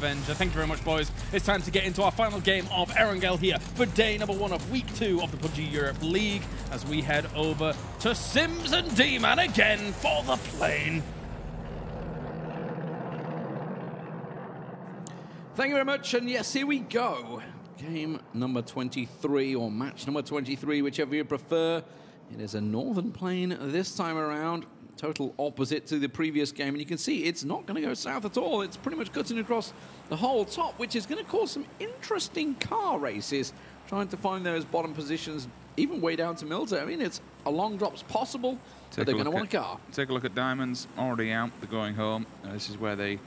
Avenger. Thank you very much, boys. It's time to get into our final game of Erangel here for day number 1 of week 2 of the PUBG Europe League as we head over to Sims and D-Man again for the plane. Thank you very much, and yes, here we go. Game number 23, or match number 23, whichever you prefer. It is a northern plane this time around. Total opposite to the previous game, and you can see it's not going to go south at all. It's pretty much cutting across the whole top, which is going to cause some interesting car races, trying to find those bottom positions, even way down to Milton. I mean, it's a long drop's possible, but they're going to want a car. Take a look at Diamonds, already out, they're going home. This is where they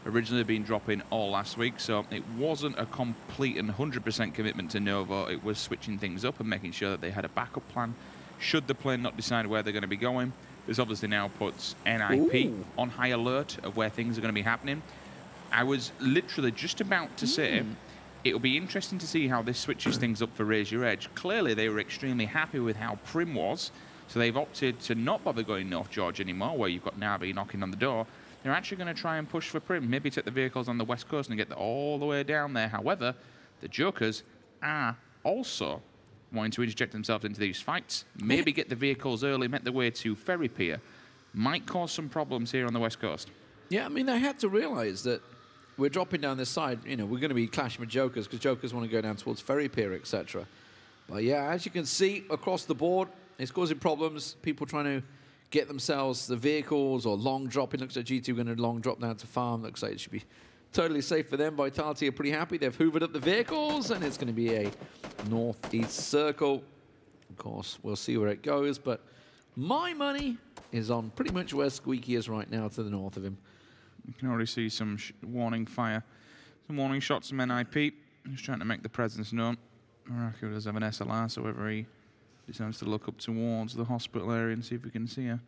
originally been dropping all last week, so it wasn't a complete and 100% commitment to Novo. It was switching things up and making sure that they had a backup plan should the plane not decide where they're going to be going. This obviously now puts NIP on high alert of where things are going to be happening. I was literally just about to say it'll be interesting to see how this switches things up for Raise Your Edge. Clearly, they were extremely happy with how Prim was, so they've opted to not bother going North George anymore, where you've got Navi knocking on the door. They're actually going to try and push for Prim, maybe take the vehicles on the west coast and get all the way down there. However, the Jokers are also wanting to interject themselves into these fights, maybe get the vehicles early, make their way to Ferry Pier, might cause some problems here on the west coast. Yeah, I mean, they had to realize that we're dropping down this side. You know, we're going to be clashing with Jokers because Jokers want to go down towards Ferry Pier, etc. But yeah, as you can see across the board, it's causing problems. People trying to get themselves the vehicles or long drop. It looks like G2 going to long drop down to farm. Looks like it should be totally safe for them. Vitality are pretty happy. They've hoovered up the vehicles, and it's going to be a northeast circle. Of course, we'll see where it goes, but my money is on pretty much where Squeaky is right now, to the north of him. You can already see some warning fire, some warning shots from NIP. Just trying to make the presence known. Maraku does have an SLR, so whether he decides to look up towards the hospital area and see if we can see her.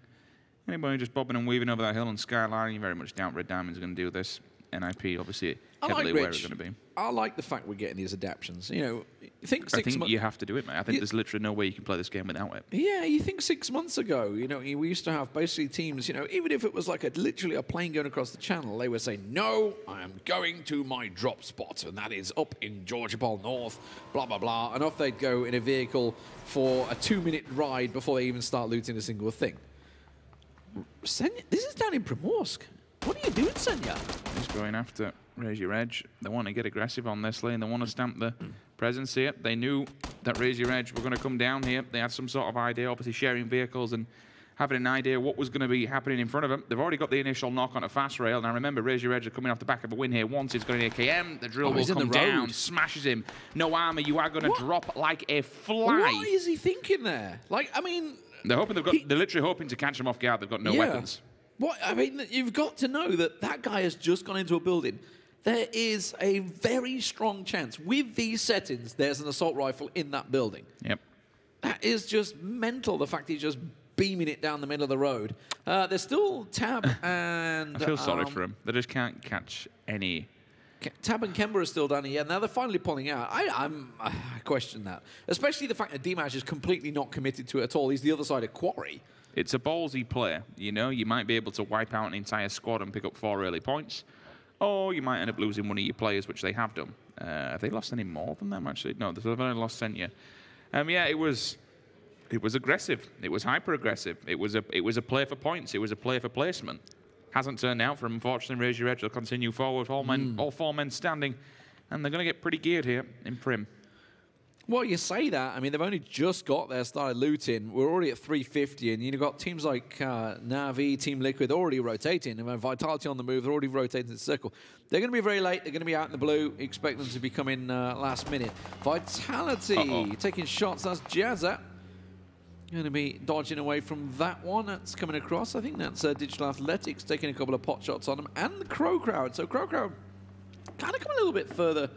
Anybody just bobbing and weaving over that hill and skylining, you very much doubt Red Diamond's going to do this. NIP, obviously, heavily aware it's going to be. I like the fact we're getting these adaptions. You know, I think you have to do it, mate. I think there's literally no way you can play this game without it. Yeah, you think 6 months ago, you know, we used to have basically teams, you know, even if it was like literally a plane going across the channel, they would say, no, I am going to my drop spot, and that is up in Georgia Pole North, blah, blah, blah. And off they'd go in a vehicle for a 2-minute ride before they even start looting a single thing. Senya, this is down in Primorsk. What are you doing, Senya? He's going after Raise Your Edge. They want to get aggressive on this lane. They want to stamp the presence here. They knew that Raise Your Edge were going to come down here. They had some sort of idea, obviously sharing vehicles and having an idea what was going to be happening in front of them. They've already got the initial knock on a fast rail. Now remember, Raise Your Edge are coming off the back of a win here. Once he's got an AKM, the drill will come down, smashes him. No armor, you are going to drop like a fly. What is he thinking there? Like, I mean... They're hoping they're literally hoping to catch him off guard. They've got no weapons. What, I mean, you've got to know that that guy has just gone into a building. There is a very strong chance, with these settings, there's an assault rifle in that building. Yep. That is just mental, the fact he's just beaming it down the middle of the road. There's still Tab and... I feel sorry for him. They just can't catch any... Tab and Kemba are still down here. Now they're finally pulling out. I question that. Especially the fact that D-Mash is completely not committed to it at all. He's the other side of Quarry. It's a ballsy play, you know. You might be able to wipe out an entire squad and pick up 4 early points, or you might end up losing one of your players, which they have done. Have they lost any more than them, actually? No, they've only lost Senya. Yeah, it was aggressive. It was hyper-aggressive. It was a play for points. It was a play for placement. Hasn't turned out for them, unfortunately. Raise Your Edge will continue forward. All 4 men standing, and they're going to get pretty geared here in Prim. Well, you say that. I mean, they've only just got there, started looting. We're already at 350, and you've got teams like Navi, Team Liquid already rotating. And Vitality on the move, they're already rotating the circle. They're going to be very late. They're going to be out in the blue. Expect them to be coming last minute. Vitality taking shots. That's Jazza. Going to be dodging away from that one. That's coming across. I think that's Digital Athletics taking a couple of pot shots on them. And the CrowCrowd. So CrowCrowd kind of coming a little bit further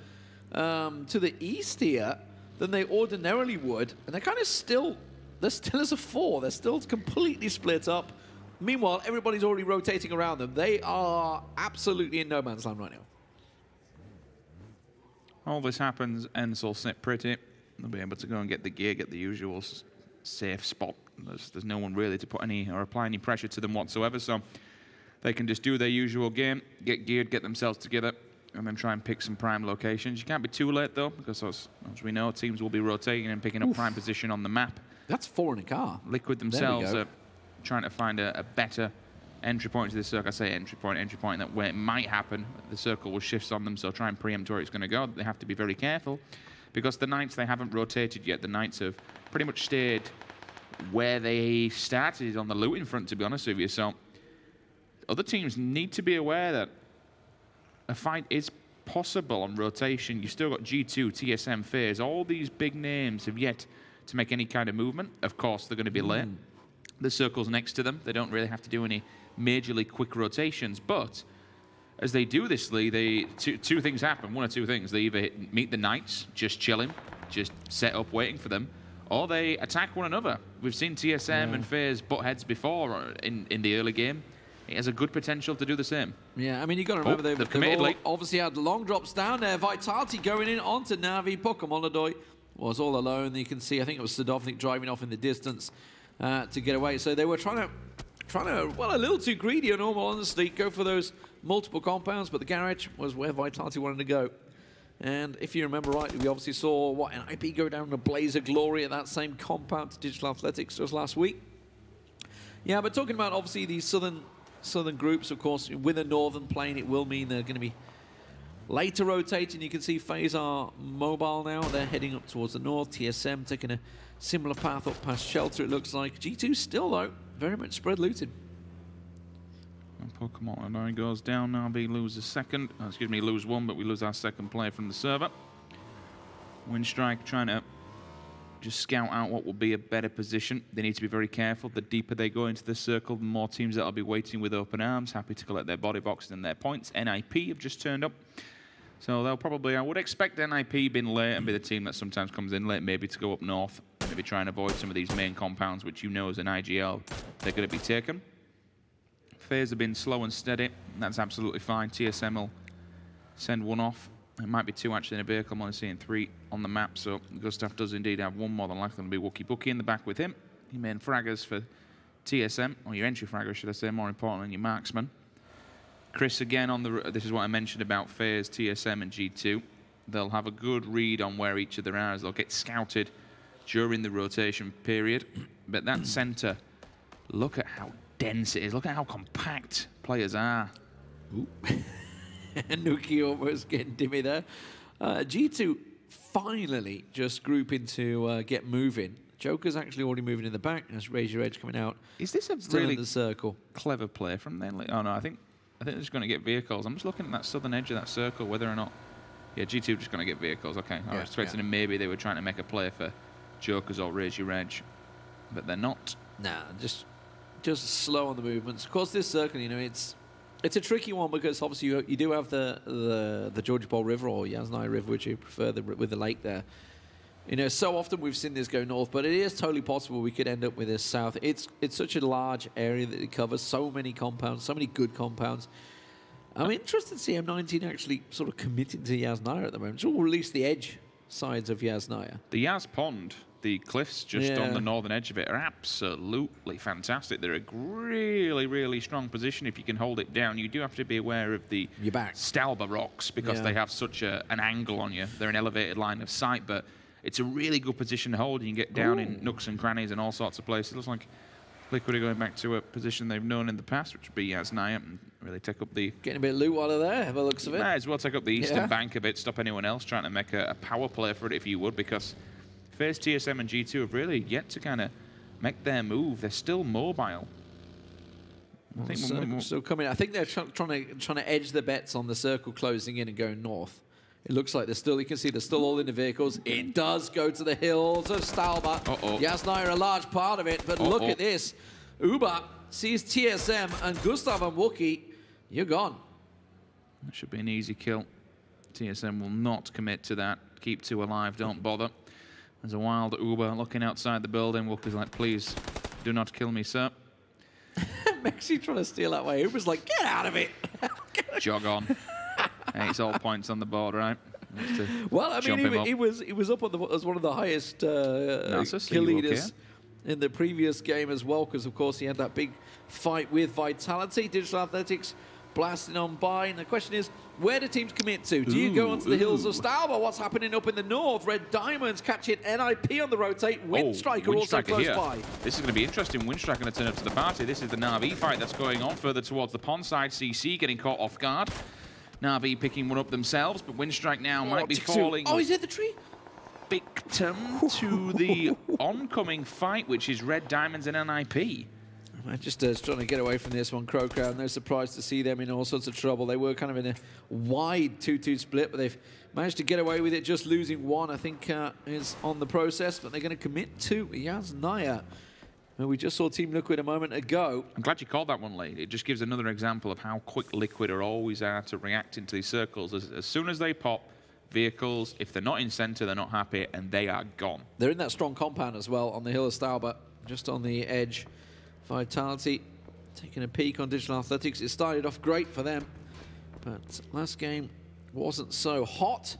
to the east here than they ordinarily would. And they're kind of still, they're still as a 4. They're still completely split up. Meanwhile, everybody's already rotating around them. They are absolutely in no man's land right now. All this happens, ENCE will sit pretty. They'll be able to go and get the gear, get the usual safe spot. There's no one really to put any or apply any pressure to them whatsoever, so they can just do their usual game, get geared, get themselves together, and then try and pick some prime locations. You can't be too late, though, because as we know, teams will be rotating and picking up prime position on the map. That's 4 in a car. Liquid themselves are trying to find a better entry point to this circle. I say entry point, that where it might happen, the circle will shift on them, so try and preempt where it's going to go. They have to be very careful, because the Knights, they haven't rotated yet. The Knights have pretty much stayed where they started on the looting front, to be honest with you. So other teams need to be aware that a fight is possible on rotation. You've still got G2, TSM, FaZe. All these big names have yet to make any kind of movement. Of course, they're going to be late. The circle's next to them. They don't really have to do any majorly quick rotations. But as they do this, Lee, two things happen. One or two things. They either meet the Knights, just chilling, just set up waiting for them, or they attack one another. We've seen TSM and FaZe butt heads before in the early game. It has a good potential to do the same. Yeah, I mean, you've got to remember they've obviously had long drops down there. Vitality going in onto Na'Vi. Pokemon was all alone. You can see, I think it was Sadovnik driving off in the distance to get away. So they were trying to, well, a little too greedy, in normal honesty, go for those multiple compounds, but the garage was where Vitality wanted to go. And if you remember rightly, we obviously saw an IP go down in a blaze of glory at that same compound to Digital Athletics just last week. Yeah, but talking about obviously these southern groups, of course, with a northern plane, it will mean they're going to be later rotating. You can see FaZe are mobile now. They're heading up towards the north. TSM taking a similar path up past Shelter, it looks like. G2 still, though, very much spread looting. And Pokemon goes down now. We lose a second. Excuse me, lose one, but we lose our second player from the server. Winstrike trying to just scout out what will be a better position. They need to be very careful. The deeper they go into the circle, the more teams that will be waiting with open arms, happy to collect their body boxes and their points. NIP have just turned up. So they'll probably, I would expect NIP being late and be the team that sometimes comes in late, maybe to go up north, maybe try and avoid some of these main compounds, which you know as an IGL, they're going to be taken. FaZe have been slow and steady. That's absolutely fine. TSM will send one off. It might be two actually in a vehicle. I'm only seeing 3 on the map, so Gustav does indeed have one, more than likely going to be Wookie Bookie in the back with him. Your main fraggers for TSM, or your entry fraggers, should I say, more important than your marksman. Chris again on the, this is what I mentioned about FaZe, TSM and G2. They'll have a good read on where each other are as they'll get scouted during the rotation period. But that center, look at how dense it is. Look at how compact players are. Nuki almost getting dimmy there. G2 finally just grouping to get moving. Joker's actually already moving in the back. That's Raise Your Edge coming out. Is this a still really in the circle? Clever play from them? Oh no, I think they're just going to get vehicles. I'm just looking at that southern edge of that circle, whether or not. Yeah, G2 just going to get vehicles. Okay, I was expecting them maybe they were trying to make a play for Jokers or Raise Your Edge, but they're not. Nah, just slow on the movements. Of course, this circle, you know, it's a tricky one because obviously you do have the Georgia Pole River or Yasnaya River, which you prefer with the lake there. You know, so often we've seen this go north, but it is totally possible we could end up with this south. It's such a large area that it covers, so many compounds, so many good compounds. I'm interested to see M19 actually sort of committing to Yasnaya at the moment, or at least the edge sides of Yasnaya. The Yas Pond, the cliffs just on the northern edge of it, are absolutely fantastic. They're a really, really strong position if you can hold it down. You do have to be aware of the Stalba rocks because they have such an angle on you. They're an elevated line of sight, but it's a really good position to hold. You can get down in nooks and crannies and all sorts of places. It looks like Liquid are going back to a position they've known in the past, which would be Yasnaya, and really take up the... Getting a bit of loot out of there, by the looks of it. Might as well take up the eastern bank a bit, stop anyone else trying to make a power play for it, if you would, because FaZe, TSM, and G2 have really yet to kind of make their move. They're still mobile. I think still coming. I think they're trying to edge the bets on the circle closing in and going north. It looks like they're still, you can see they're still all in the vehicles. It does go to the hills of Stalba. Yasnaya are a large part of it, but look at this. Uber sees TSM and Gustav and Wookie. You're gone. That should be an easy kill. TSM will not commit to that. Keep 2 alive, don't bother. There's a wild Uber looking outside the building. Wookie's like, please, do not kill me, sir. Mexi trying to steal that way. Uber's like, get out of it. Jog on. Hey, it's all points on the board, right? Well, I mean, he was up on as one of the highest kill leaders in the previous game as well, because of course he had that big fight with Vitality. Digital Athletics blasting on by. And the question is, where do teams commit to? Do you go onto the hills of Stalba? What's happening up in the north? Red Diamonds catching NIP on the rotate. Winstrike are also close by. This is going to be interesting. Winstrike going to turn up to the party. This is the Na'Vi fight that's going on further towards the pond side. CC getting caught off guard. Na'Vi picking one up themselves, but Winstrike now might be falling. Oh, he's hit the tree. Victim to the oncoming fight, which is Red Diamonds and NIP. Manchester's trying to get away from this one. CrowCrowd, no surprise to see them in all sorts of trouble. They were kind of in a wide 2-2 split, but they've managed to get away with it. Just losing one, I think, is on the process, but they're going to commit to Yaznaya. And we just saw Team Liquid a moment ago. I'm glad you called that one late. It just gives another example of how quick Liquid are always to react into these circles. As soon as they pop vehicles, if they're not in center, they're not happy, and they are gone. They're in that strong compound as well on the hill of Stalba, just on the edge. Vitality taking a peek on Digital Athletics. It started off great for them, but last game wasn't so hot.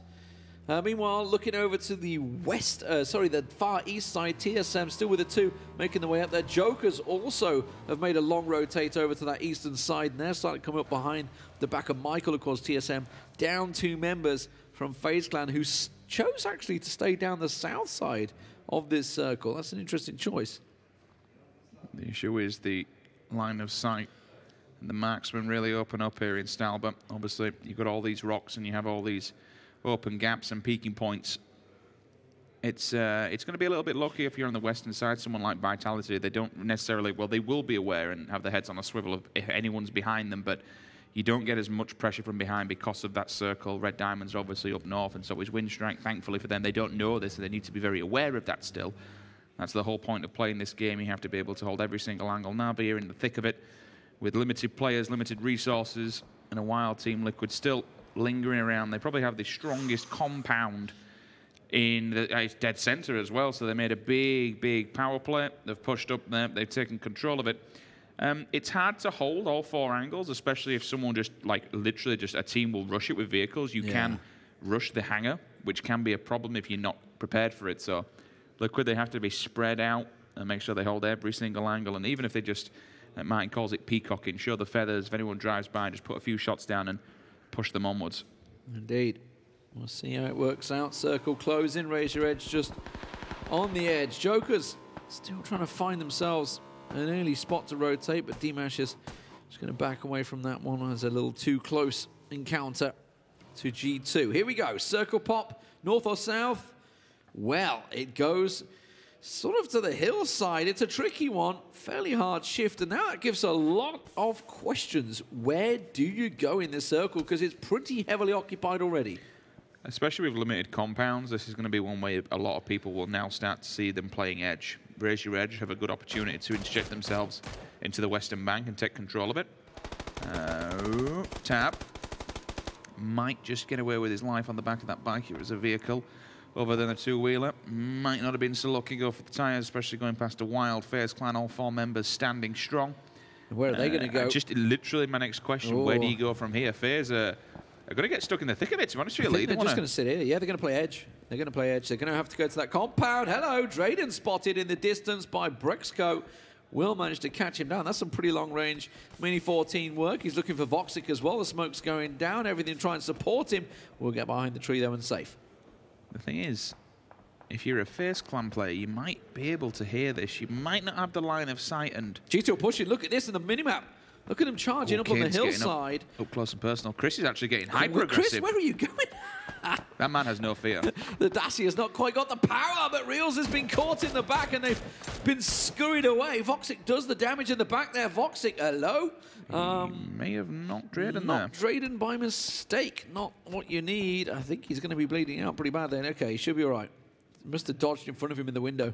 Meanwhile, looking over to the the far east side, TSM still with the 2, making the way up there. Jokers also have made a long rotate over to that eastern side, and they're starting to come up behind the back of Michael. Of course, TSM down 2 members from FaZe Clan, who chose actually to stay down the south side of this circle. That's an interesting choice. The issue is the line of sight, and the marksmen really open up here in Stalba. Obviously, you've got all these rocks and you have all these open gaps and peaking points. It's going to be a little bit lucky if you're on the western side. Someone like Vitality, they don't necessarily, well, they will be aware and have their heads on a swivel if anyone's behind them, but you don't get as much pressure from behind because of that circle. Red Diamonds are obviously up north, and so is Winstrike. Thankfully for them, they don't know this, and they need to be very aware of that still. That's the whole point of playing this game. You have to be able to hold every single angle. Navi are in the thick of it with limited players, limited resources, and a wild Team Liquid still lingering around. They probably have the strongest compound in the dead center as well, so they made a big power play. They've pushed up there. They've taken control of it. It's hard to hold all 4 angles, especially if someone just, like, literally just a team will rush it with vehicles. You can rush the hangar, which can be a problem if you're not prepared for it. So Liquid, they have to be spread out and make sure they hold every single angle. And even if they just, Martin calls it peacocking, show the feathers. If anyone drives by, just put a few shots down and push them onwards. Indeed. We'll see how it works out. Circle closing. Raise your edge just on the edge. Jokers still trying to find themselves an early spot to rotate, but Dimash is just going to back away from that one as a little too close encounter to G2. Here we go. Circle pop, north or south? Well, it goes sort of to the hillside. It's a tricky one, fairly hard shift, and now that gives a lot of questions. Where do you go in this circle? Because it's pretty heavily occupied already. Especially with limited compounds, this is going to be one way a lot of people will now start to see them playing edge. Raise your edge, have a good opportunity to inject themselves into the western bank and take control of it. Tap. Might just get away with his life on the back of that bike. It was a vehicle other than a 2-wheeler. Might not have been so lucky. Go for the tyres, especially going past a wild FaZe Clan. All 4 members standing strong. Where are they going to go? Just literally my next question. Where do you go from here? FaZe are going to get stuck in the thick of it, to be honest with you. They're just going to sit here. Yeah, they're going to play edge. They're going to play edge. They're going to have to go to that compound. Hello, Drayden spotted in the distance by Brexco. Will manage to catch him down. That's some pretty long range Mini 14 work. He's looking for Voxic as well. The smoke's going down. Everything trying to support him. We'll get behind the tree though and safe. The thing is, if you're a FaZe Clan player, you might be able to hear this. You might not have the line of sight. And G2 pushing. Look at this in the minimap. Look at him charging up on the hillside. Up close and personal. Chris is actually getting hyper-aggressive. Chris, where are you going? That man has no fear. The Dacia has not quite got the power, but Reels has been caught in the back and they've been scurried away. Voxic does the damage in the back there. Voxic, hello? He may have knocked Drayden there. Knocked Drayden by mistake. Not what you need. I think he's going to be bleeding out pretty bad then. Okay, he should be all right. Must have dodged in front of him in the window.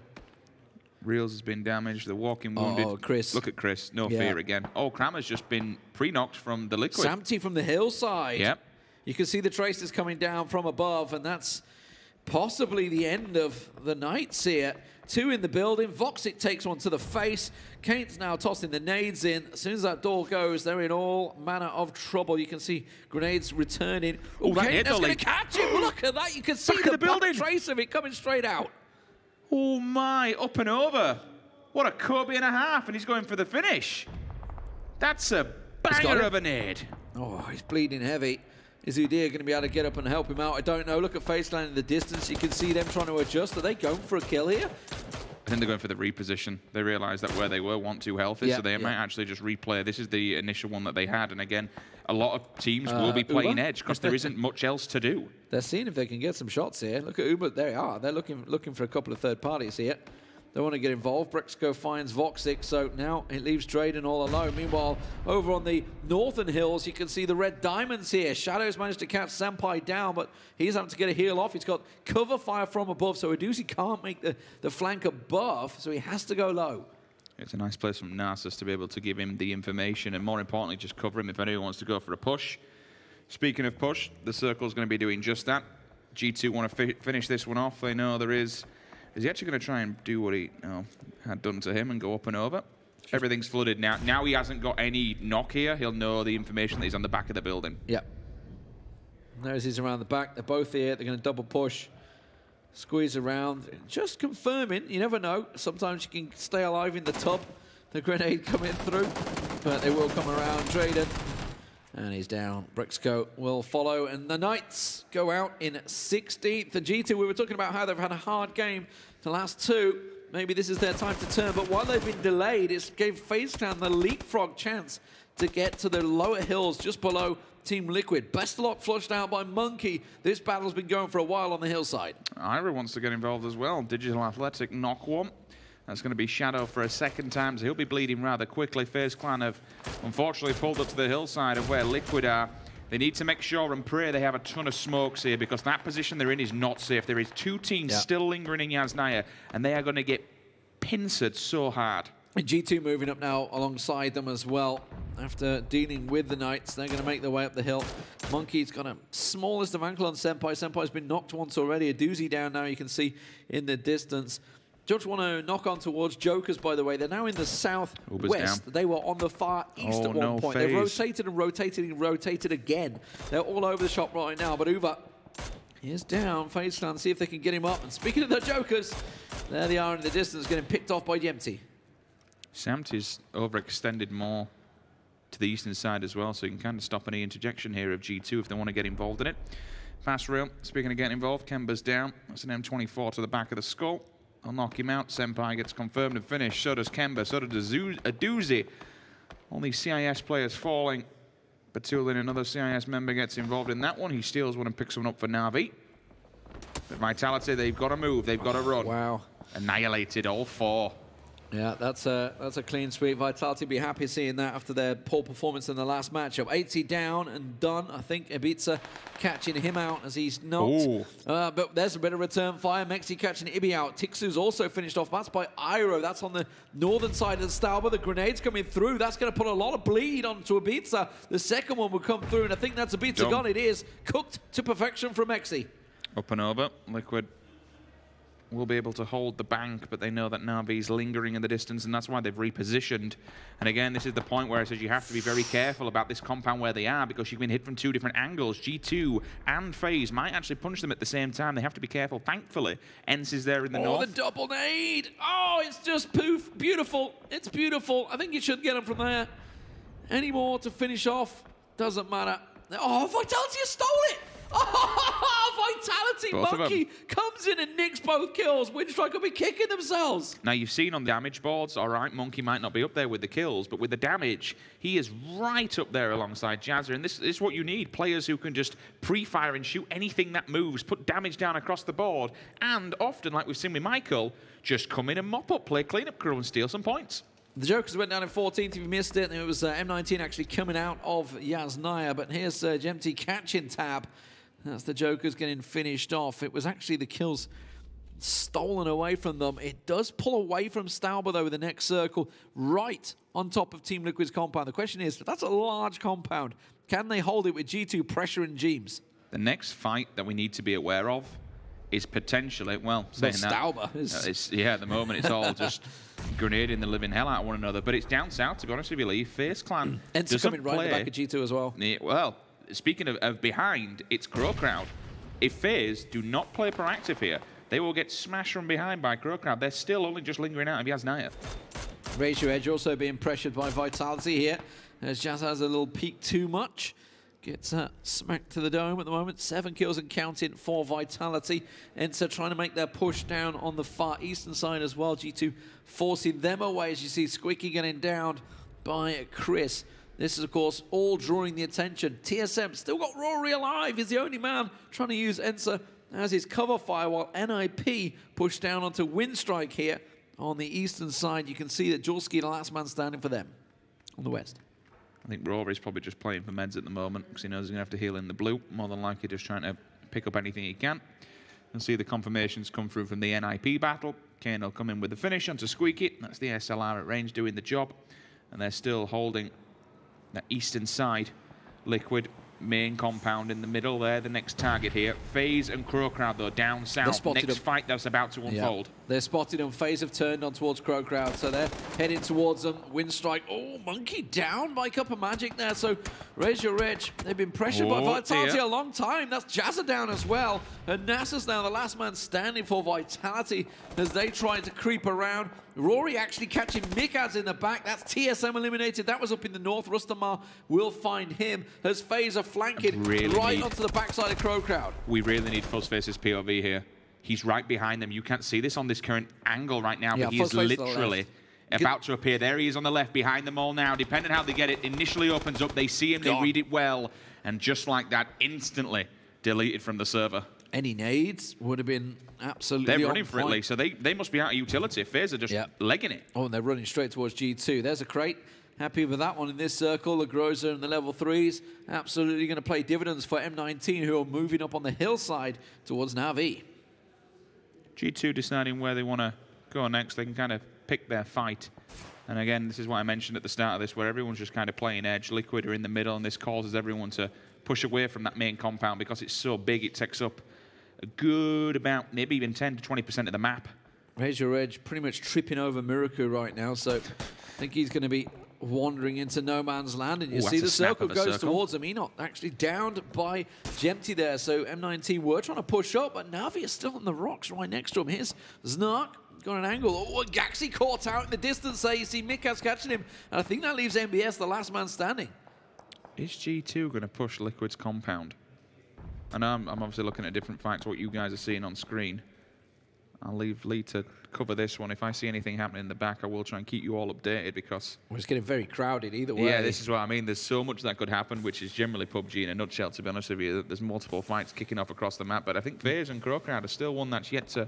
Reels has been damaged. The walking wounded. Oh, Chris. Look at Chris. No fear again. Oh, Kramer's just been pre-knocked from the Liquid. Samty from the hillside. Yep. You can see the traces coming down from above, and that's possibly the end of the Knights here. 2 in the building. Voxic takes one to the face. Kane's now tossing the nades in. As soon as that door goes, they're in all manner of trouble. You can see grenades returning. Oh, Kane, that's going to catch him. Look at that. You can see the building trace of it coming straight out. Oh my, up and over. What a Kobe and a half, and he's going for the finish. That's a banger of a nade. Oh, he's bleeding heavy. Is Udyr going to be able to get up and help him out? I don't know. Look at FaZe Clan in the distance. You can see them trying to adjust. Are they going for a kill here? I think they're going for the reposition. They realise that where they were weren't too healthy, so they might actually just replay. This is the initial one that they had, and again, a lot of teams will be playing Edge because there isn't much else to do. They're seeing if they can get some shots here. Look at Uber. There they are. They're looking for a couple of third parties here. They want to get involved. Brexco finds Voxic, so now it leaves Drayden all alone. Meanwhile, over on the northern hills, you can see the red diamonds here. Shadows managed to catch Senpai down, but he's having to get a heal off. He's got cover fire from above, so Aduzi can't make the flank above, so he has to go low. It's a nice place from Nasus to be able to give him the information, and more importantly, just cover him if anyone wants to go for a push. Speaking of push, the Circle's going to be doing just that. G2 want to finish this one off. They know there is... Is he actually going to try and do what he had done to him and go up and over? Everything's flooded now. Now he hasn't got any knock here. He'll know the information that he's on the back of the building. Yep. There's he's around the back. They're both here. They're going to double push. Squeeze around. Just confirming. You never know. Sometimes you can stay alive in the tub. The grenade coming through. But they will come around. Drayden. And he's down. Brexco will follow. And the Knights go out in 16th. The G2, we were talking about how they've had a hard game the last two. Maybe this is their time to turn. But while they've been delayed, it gave FaZe Clan the leapfrog chance to get to the lower hills just below Team Liquid. Bestlock flushed out by Monkey. This battle's been going for a while on the hillside. Ira wants to get involved as well. Digital Athletic knock one. That's going to be Shadow for a second time, so he'll be bleeding rather quickly. FaZe Clan have unfortunately pulled up to the hillside of where Liquid are. They need to make sure and pray they have a ton of smokes here because that position they're in is not safe. There is two teams still lingering in Yasnaya, and they are going to get pincered so hard. And G2 moving up now alongside them as well. After dealing with the Knights, they're going to make their way up the hill. Monkey's got a smallest of ankle on Senpai. Senpai's been knocked once already. A doozy down now, you can see in the distance. Judge want to knock on towards Jokers, by the way. They're now in the southwest. They were on the far east at one point. They've rotated and rotated and rotated again. They're all over the shop right now, but Uva is down. FaZe Clan, see if they can get him up. And speaking of the Jokers, there they are in the distance, getting picked off by Yempty. Samty's overextended more to the eastern side as well, so you can kind of stop any interjection here of G2 if they want to get involved in it. Fast rail, speaking of getting involved, Kemba's down. That's an M24 to the back of the skull. I'll knock him out. Senpai gets confirmed and finished. So does Kemba. So does Aduzi. All these CIS players falling. Batulin, another CIS member, gets involved in that one. He steals one and picks one up for Na'Vi. But Vitality, they've got to move. They've got to run. Wow. Annihilated all four. Yeah, that's a clean sweep. Vitality be happy seeing that after their poor performance in the last matchup. 80 down and done. I think Ibiza catching him out as he's knocked. But there's a bit of return fire. Mexi catching Ibi out. Tixu's also finished off. That's by Iro. That's on the northern side of the Stauber. The grenade's coming through. That's going to put a lot of bleed onto Ibiza. The second one will come through, and I think that's Ibiza gone. It is cooked to perfection from Mexi. Up and over. Liquid will be able to hold the bank, but they know that Na'Vi's lingering in the distance, and that's why they've repositioned. And again, this is the point where it says you have to be very careful about this compound where they are, because you've been hit from two different angles. G2 and FaZe might actually punch them at the same time. They have to be careful. Thankfully, ENCE is there in the north. Oh, the double nade! Oh, it's just poof. Beautiful. It's beautiful. I think you should get them from there. Any more to finish off? Doesn't matter. Oh, Vitality has stole it! Oh, Vitality! Monkey comes in and nicks both kills. Winstrike will be kicking themselves. Now, you've seen on the damage boards, all right, Monkey might not be up there with the kills, but with the damage, he is right up there alongside Jazzer. And this is what you need. Players who can just pre-fire and shoot anything that moves, put damage down across the board, and often, like we've seen with Michael, just come in and mop up, play cleanup crew and steal some points. The Jokers went down in 14th. If you missed it, it was M19 actually coming out of Yasnaya. But here's Gemty catching tab. That's the Jokers getting finished off. It was actually the kills stolen away from them. It does pull away from Stauber, though, with the next circle right on top of Team Liquid's compound. The question is, that's a large compound. Can they hold it with G2 pressure and Jeems? The next fight that we need to be aware of is potentially, well, saying Stauber that, yeah, at the moment it's all just grenading the living hell out of one another. But it's down south, to be honest with you, Lee. FaZe Clan ENCE coming right in the back of G2 as well. Yeah, well, speaking of behind, it's CrowCrowd. If FaZe do not play proactive here, they will get smashed from behind by CrowCrowd. They're still only just lingering out of Yasnaya. Ratio Edge also being pressured by Vitality here, as Jazz has a little peak too much. gets smacked to the dome at the moment. 7 kills and counting for Vitality. ENCE trying to make their push down on the far eastern side as well. G2 forcing them away as you see Squeaky getting downed by Chris. This is, of course, all drawing the attention. TSM still got Rory alive. He's the only man trying to use ENCE as his cover fire, while NIP pushed down onto Winstrike here on the eastern side. You can see that Julski, the last man standing for them on the west. I think Rory's probably just playing for meds at the moment because he knows he's going to have to heal in the blue. More than likely just trying to pick up anything he can. You'll see the confirmations come through from the NIP battle. Kane will come in with the finish onto Squeaky. That's the SLR at range doing the job. And they're still holding that eastern side. Liquid main compound in the middle there, the next target here. FaZe and CrowCrowd though down south. Next fight that's about to unfold. Yeah. They're spotted and FaZe have turned on towards CrowCrowd, so they're heading towards them. Winstrike, oh, Monkey down by Cup of Magic there, so raise your edge. They've been pressured by Vitality a long time. That's Jazza down as well. And Nasus now the last man standing for Vitality as they try to creep around. Rory actually catching Mikaz in the back. That's TSM eliminated. That was up in the north. Rustamar will find him as FaZe are flanking right onto the backside of CrowCrowd. We really need Fuzzface's POV here. He's right behind them. You can't see this on this current angle right now, but he is literally about to appear. There he is on the left, behind them all now. Depending on how they get it, initially opens up. They see him, they read it well, and just like that, instantly deleted from the server. Any nades would have been absolutely They're running for it, Lee, so they must be out of utility. FaZe are just legging it. Oh, and they're running straight towards G2. There's a crate. Happy with that one in this circle. The Groza and the level 3s absolutely going to play dividends for M19, who are moving up on the hillside towards Na'Vi. G2 deciding where they want to go next. They can kind of pick their fight. And again, this is what I mentioned at the start of this, where everyone's just kind of playing edge. Liquid are in the middle, and this causes everyone to push away from that main compound because it's so big. It takes up a good about maybe even 10 to 20% of the map. Raise your edge pretty much tripping over Miraku right now, so I think he's going to be wandering into no man's land, and you see the circle goes towards him. Enoch actually downed by Jempty there, so M19 were trying to push up, but Na'Vi is still on the rocks right next to him. Here's Znark, got an angle. Oh, Gaxi caught out in the distance there. You see Mikaz catching him, and I think that leaves MBS the last man standing. Is G2 going to push Liquid's compound? I know I'm obviously looking at different fights, what you guys are seeing on screen. I'll leave Lee to cover this one. If I see anything happening in the back, I will try and keep you all updated because... Well, it's getting very crowded either way. Yeah, this is what I mean. There's so much that could happen, which is generally PUBG in a nutshell, to be honest with you. There's multiple fights kicking off across the map, but I think FaZe and CrowCrowd are still one that's yet to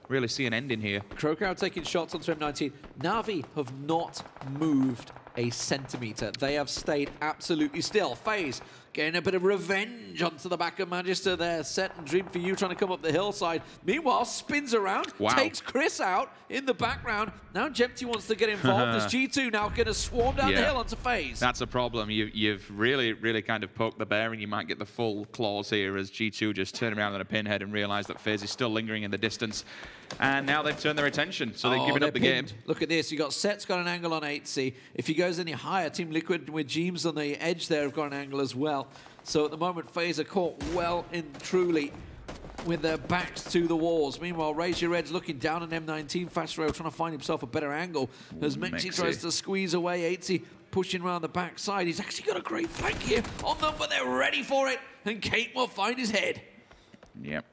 really see an ending here. CrowCrowd taking shots onto M19. Na'Vi have not moved a centimetre. They have stayed absolutely still. FaZe getting a bit of revenge onto the back of Magister there. Set and Dream for you trying to come up the hillside. Meanwhile, spins around, takes Chris out in the background. Now Jempty wants to get involved. As G2 now going to swarm down the hill onto FaZe. That's a problem. You've really, really kind of poked the bear, and you might get the full claws here as G2 just turn around on a pinhead and realize that FaZe is still lingering in the distance. And now they've turned their attention, so they're giving up the game. Look at this. You got Set's got an angle on 8C. If he goes any higher, Team Liquid with Jeems on the edge there have got an angle as well. So at the moment, FaZe are caught well and truly with their backs to the walls. Meanwhile, Raise Your Edge looking down on M19. Fast Rail trying to find himself a better angle as Mexi tries to squeeze away. 8C pushing around the backside. He's actually got a great flank here on them, but they're ready for it. And Kate will find his head. Yep,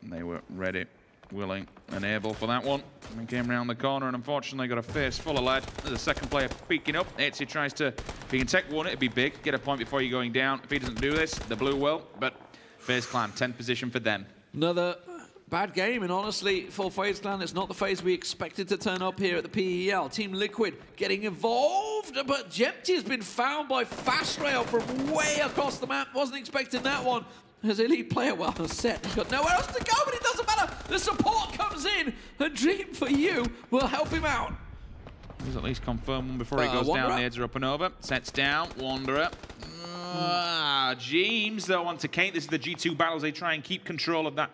they were ready, willing and able for that one. And came around the corner and unfortunately got a face full of lead. There's a second player peeking up. ENCE tries to, if he can take one, it'd be big. Get a point before you're going down. If he doesn't do this, the blue will. But FaZe Clan, 10th position for them. Another bad game, and honestly, for FaZe Clan, it's not the FaZe we expected to turn up here at the PEL. Team Liquid getting involved, but Jempty has been found by Fast Rail from way across the map. Wasn't expecting that one. As elite player, well, Set, he's got nowhere else to go, but it doesn't matter. The support comes in. A Dream for you will help him out. He's at least confirmed one before he goes down. The heads are up and over. Set's down. Wanderer. James, though, onto Kate. This is the G2 battles. They try and keep control of that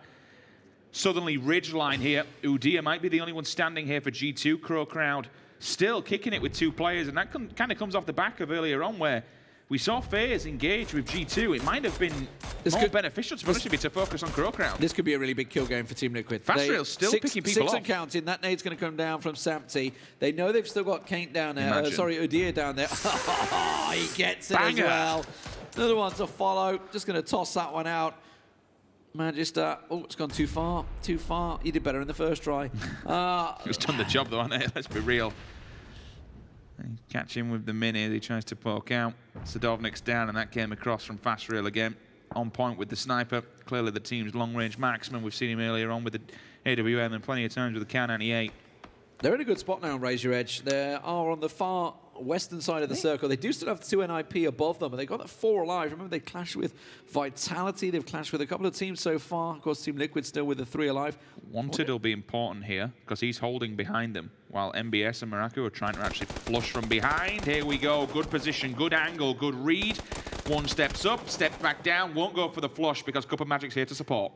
southerly ridge line here. Udia might be the only one standing here for G2. CrowCrowd still kicking it with 2 players, and that kind of comes off the back of earlier on where we saw FaZe engage with G2. It might have been more beneficial to focus on CrowCrowd. This could be a really big kill game for Team Liquid. Fastrail's still picking people off. 6 and counting. That nade's going to come down from Sampty. They know they've still got Kate down there. Sorry, Udia down there. He gets it as well. Another one to follow. Just going to toss that one out. Magister. Oh, it's gone too far. Too far. You did better in the first try. It's done the job, though, hasn't it? Let's be real. Catch him with the mini as he tries to poke out. Sadovnik's down, and that came across from FaZe again. On point with the sniper. Clearly the team's long-range marksman. We've seen him earlier on with the AWM and plenty of times with the K98. They're in a good spot now on Raise Your Edge. They are on the far western side of the circle. They do still have the 2 NIP above them, but they've got that 4 alive. Remember, they clashed with Vitality. They've clashed with a couple of teams so far. Of course, Team Liquid still with the 3 alive. Wanted will be important here because he's holding behind them while MBS and Maraku are trying to actually flush from behind. Here we go. Good position, good angle, good read. One steps up, steps back down. Won't go for the flush because Cup of Magic's here to support.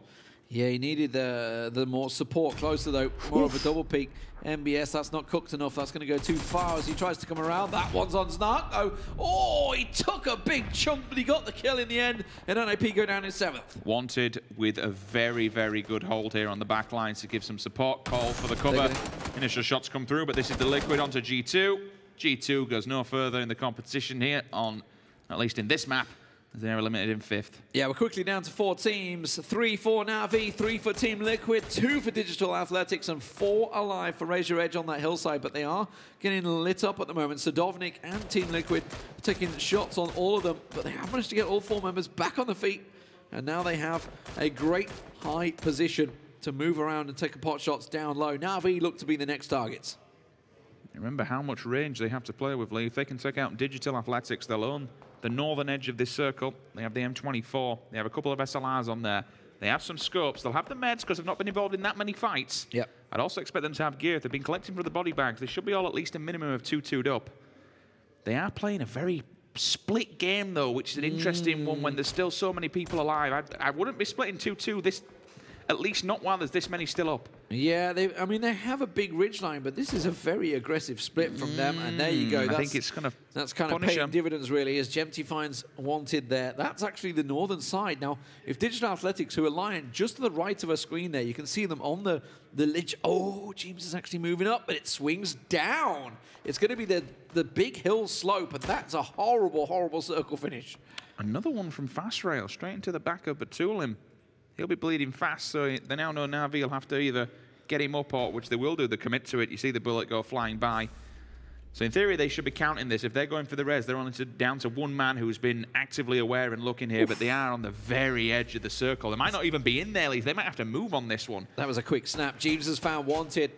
Yeah, he needed the more support closer, though. More of a double peak. MBS, that's not cooked enough. That's going to go too far as he tries to come around. That one's on Snark, though. Oh, he took a big chunk, but he got the kill in the end. And NIP go down in 7th. Wanted with a very, very good hold here on the back lines to give some support. Call for the cover. Initial shots come through, but this is the Liquid onto G2. G2 goes no further in the competition here on, at least in this map. They're eliminated in 5th. Yeah, we're quickly down to 4 teams. 3 for Na'Vi, 3 for Team Liquid, 2 for Digital Athletics, and 4 alive for Raise Your Edge on that hillside. But they are getting lit up at the moment. Sadovnik and Team Liquid are taking shots on all of them, but they have managed to get all 4 members back on the feet. And now they have a great high position to move around and take pot shots down low. Na'Vi look to be the next targets. Remember how much range they have to play with, Lee. If they can take out Digital Athletics, they'll own the northern edge of this circle. They have the M24. They have a couple of SLRs on there. They have some scopes. They'll have the meds because they've not been involved in that many fights. Yep. I'd also expect them to have gear. If they've been collecting for the body bags, they should be all at least a minimum of 2-2'd up. They are playing a very split game, though, which is an interesting one when there's still so many people alive. I wouldn't be splitting 2-2 this, at least not while there's this many still up. Yeah, I mean, they have a big ridgeline, but this is a very aggressive split from them. And there you go. I think it's kind of paying dividends, really, as Gemty finds Wanted there. That's actually the northern side. Now, if Digital Athletics, who are lying just to the right of a screen there, you can see them on the ledge. Oh, James is actually moving up, but it swings down. It's going to be the big hill slope, and that's a horrible, horrible circle finish. Another one from FaZe straight into the back of Batulin. He'll be bleeding fast, so they now know Na'Vi will have to either get him up, or which they will do, they commit to it. You see the bullet go flying by. So in theory, they should be counting this. If they're going for the res, they're only down to 1 man who's been actively aware and looking here, but they are on the very edge of the circle. They might not even be in there, Lee. They might have to move on this one. That was a quick snap. Jeeves has found Wanted.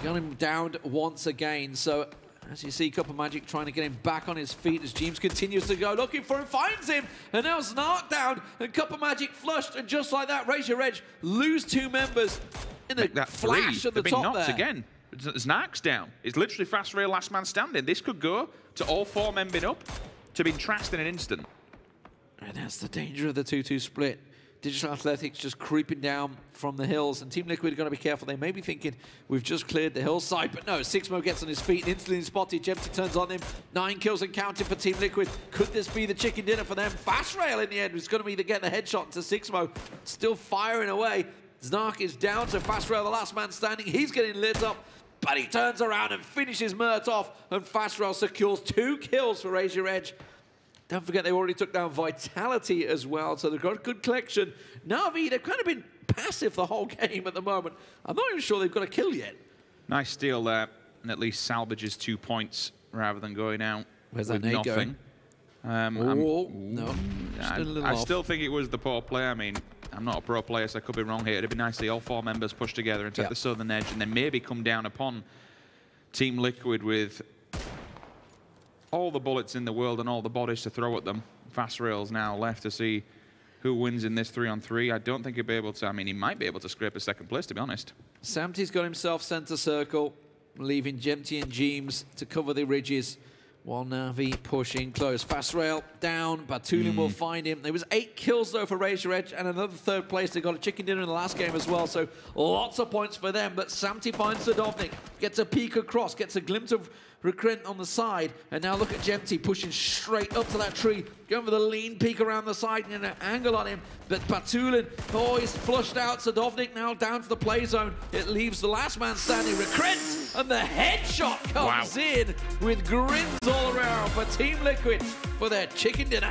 Got him downed once again, so as you see, Cup of Magic trying to get him back on his feet as James continues to go, looking for him, finds him, and now Snark down, and Cup of Magic flushed, and just like that, Raise Your Edge lose 2 members in the flash at the top there. They've been knocked again. Snark's down. It's literally FaZe last man standing. This could go to all 4 men being up to being trashed in an instant. And that's the danger of the 2-2 split. Digital Athletics just creeping down from the hills, and Team Liquid are going to be careful. They may be thinking, we've just cleared the hillside, but no, Sixmo gets on his feet and instantly spotted. Gemty turns on him. 9 kills and counting for Team Liquid. Could this be the chicken dinner for them? Fast Rail in the end was going to be the get the headshot to Sixmo. Still firing away. Snark is down to Fast Rail, the last man standing. He's getting lit up, but he turns around and finishes Mert off, and Fast Rail secures 2 kills for Raise Your Edge. Don't forget, they already took down Vitality as well, so they've got a good collection. Na'Vi, they've kind of been passive the whole game at the moment. I'm not even sure they've got a kill yet. Nice steal there, and at least salvages 2 points rather than going out with nothing. No. I still think it was the poor play. I mean, I'm not a pro player, so I could be wrong here. It'd be nice to see all 4 members push together and take the southern edge, and then maybe come down upon Team Liquid with all the bullets in the world and all the bodies to throw at them. Fast Rail's now left to see who wins in this 3-on-3. I don't think he'll be able to. I mean, he might be able to scrape a 2nd place, to be honest. Samty's got himself center circle, leaving Gemty and Jeems to cover the ridges, while Na'Vi pushing close. Fast Rail down, Batulin will find him. There was 8 kills, though, for Raise Your Edge, and another 3rd place. They got a chicken dinner in the last game as well, so lots of points for them. But Samty finds Sadovnik, gets a peek across, gets a glimpse of Recrent on the side, and now look at Gemty pushing straight up to that tree, going for the lean peek around the side and an angle on him. But Batulin, oh, he's flushed out. Sadovnik now down to the play zone. It leaves the last man standing, Recrent, and the headshot comes in with grins all around for Team Liquid for their chicken dinner.